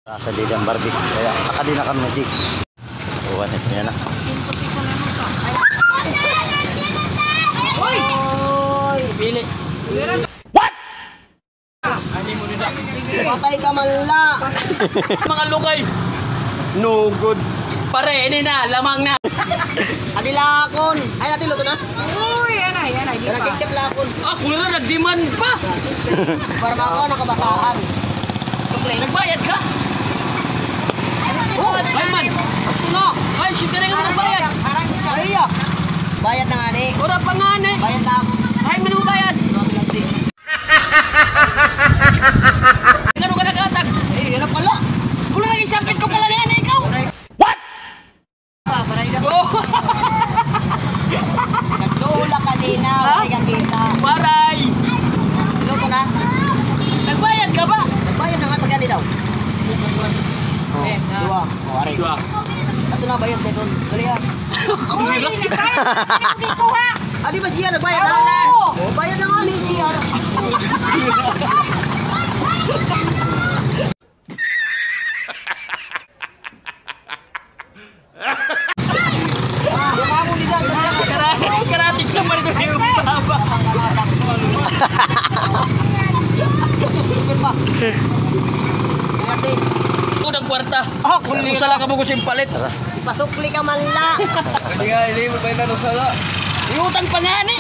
Sa Didang Barbie, kaya nakadi na kami di. Uwan ito yan na. Oy! Pili. What? Patay ka mala! Mga lukay. No good. Pare, ini na, lamang na. Adilakon! Ay, natin luto na? Uy, yan ay. Di Kaya pa. ketchup lakon. Ah, kung na nag-demand pa. Para mga ako nakabataan. Suklay, nagbayad ka? Oh! Ay man. Ito na! Ay, shit ka na nga nagbayad. Ay, ah! Bayad na nga ni. Wala pa nga na. Bayad na ako. Ay, man mo bayad. Gano'n ka nakatag? Eh, yan na pala. Kung naging sampit ko pala na yan, ikaw. What? Paray na. Oh. Nagdula kanina. Ha? Wala kang kita. Paray. Luto na. Nagbayad ka ba? Bayad na nga pagkali daw. Eh, Dua. O, aray. Dua. Ito na bayad dito. Dali ah. Uy, nagbayad dito ha. Ah, di ba siya nagbayad na? Oo. Oh, bayad na nga ni siya. Ako ni Dan. Karatik sa marito yung baba. Kasi Ito ng kwarta. Ah, Kung sala ka mo ko palit. pasukli ka man la. Hindi nga, hindi mo pa yung nanong sala. Iutang pa nga ni.